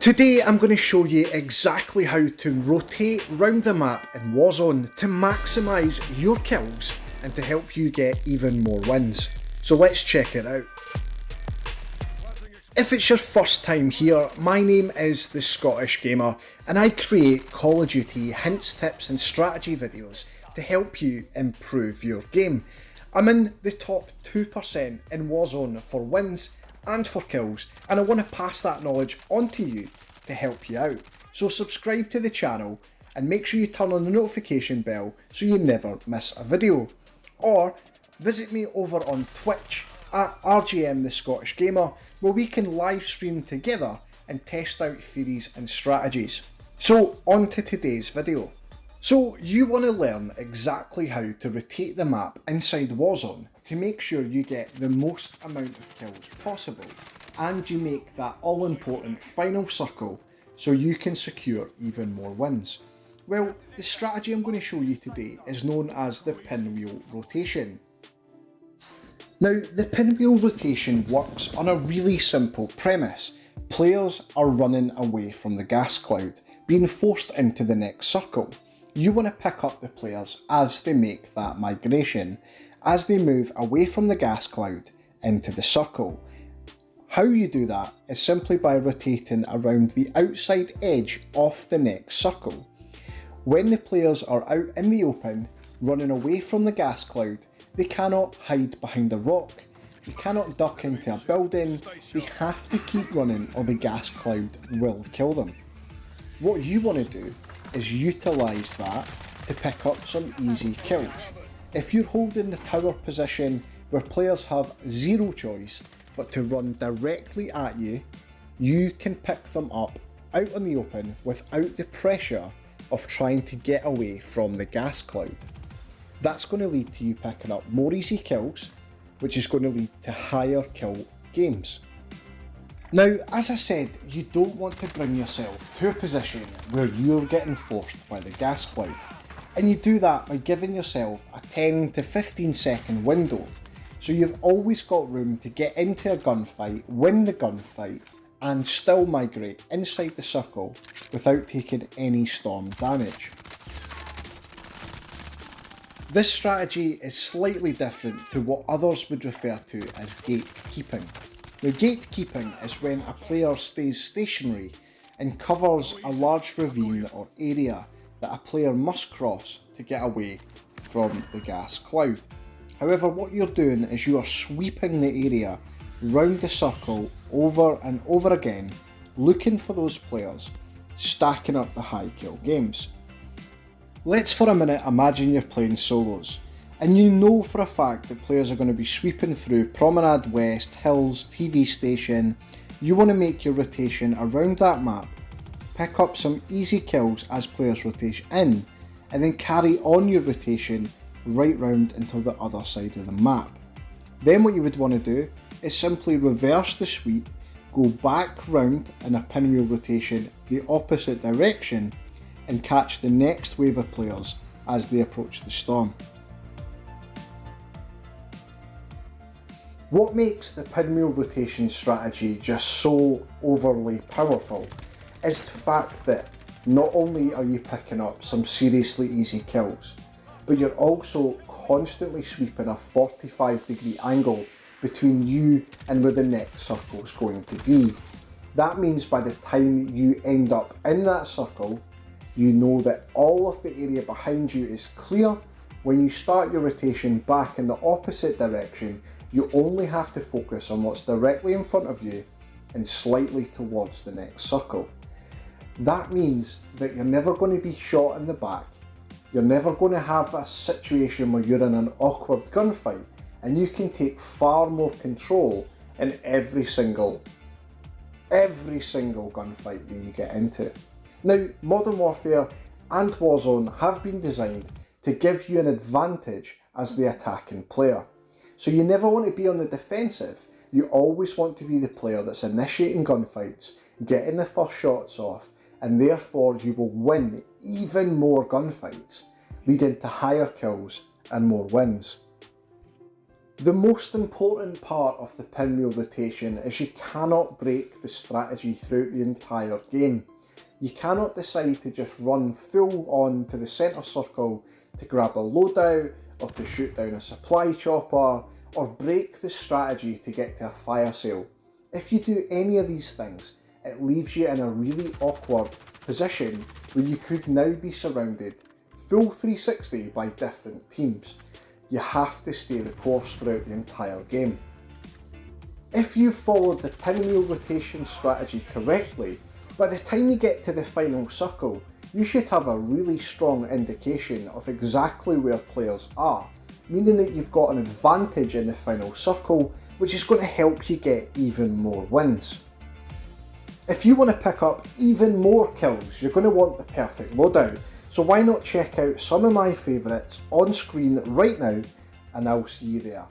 Today I'm going to show you exactly how to rotate round the map in Warzone to maximise your kills and to help you get even more wins. So let's check it out. If it's your first time here, my name is The Scottish Gamer and I create Call of Duty hints, tips and strategy videos to help you improve your game. I'm in the top 2% in Warzone for wins and for kills, and I want to pass that knowledge on to you to help you out. So subscribe to the channel and make sure you turn on the notification bell so you never miss a video. Or visit me over on Twitch at RGM The Scottish Gamer, where we can live stream together and test out theories and strategies. So on to today's video. So you want to learn exactly how to rotate the map inside Warzone to make sure you get the most amount of kills possible, and you make that all important final circle so you can secure even more wins. Well, the strategy I'm going to show you today is known as the Pinwheel rotation. Now, the Pinwheel rotation works on a really simple premise. Players are running away from the gas cloud, being forced into the next circle. You want to pick up the players as they make that migration, as they move away from the gas cloud into the circle. How you do that is simply by rotating around the outside edge of the next circle. When the players are out in the open, running away from the gas cloud, they cannot hide behind a rock, they cannot duck into a building, they have to keep running or the gas cloud will kill them. What you want to do is utilise that to pick up some easy kills. If you're holding the power position where players have zero choice but to run directly at you, you can pick them up out in the open without the pressure of trying to get away from the gas cloud. That's going to lead to you picking up more easy kills, which is going to lead to higher kill games. Now, as I said, you don't want to bring yourself to a position where you're getting forced by the gas cloud. And you do that by giving yourself a 10 to 15 second window. So you've always got room to get into a gunfight, win the gunfight, and still migrate inside the circle without taking any storm damage. This strategy is slightly different to what others would refer to as gatekeeping. Now, gatekeeping is when a player stays stationary and covers a large ravine or area that a player must cross to get away from the gas cloud. However, what you're doing is you are sweeping the area round the circle over and over again, looking for those players, stacking up the high kill games. Let's for a minute imagine you're playing solos, and you know for a fact that players are going to be sweeping through Promenade West, Hills, TV Station. You want to make your rotation around that map, pick up some easy kills as players rotate in, and then carry on your rotation right round until the other side of the map. Then what you would want to do is simply reverse the sweep, go back round in a pinwheel rotation the opposite direction, and catch the next wave of players as they approach the storm. What makes the pinwheel rotation strategy just so overly powerful is the fact that not only are you picking up some seriously easy kills, but you're also constantly sweeping a 45-degree angle between you and where the next circle is going to be. That means by the time you end up in that circle, you know that all of the area behind you is clear. When you start your rotation back in the opposite direction, you only have to focus on what's directly in front of you and slightly towards the next circle. That means that you're never going to be shot in the back, you're never going to have a situation where you're in an awkward gunfight, and you can take far more control in every single gunfight that you get into. Now, Modern Warfare and Warzone have been designed to give you an advantage as the attacking player. So you never want to be on the defensive, you always want to be the player that's initiating gunfights, getting the first shots off, and therefore you will win even more gunfights, leading to higher kills and more wins. The most important part of the pinwheel rotation is you cannot break the strategy throughout the entire game. You cannot decide to just run full on to the centre circle to grab a loadout, or to shoot down a supply chopper, or break the strategy to get to a fire sale. If you do any of these things, it leaves you in a really awkward position where you could now be surrounded full 360 by different teams. You have to stay the course throughout the entire game. If you followed the pinwheel rotation strategy correctly, by the time you get to the final circle, you should have a really strong indication of exactly where players are, meaning that you've got an advantage in the final circle, which is going to help you get even more wins. If you want to pick up even more kills, you're going to want the perfect loadout, so why not check out some of my favourites on screen right now, and I'll see you there.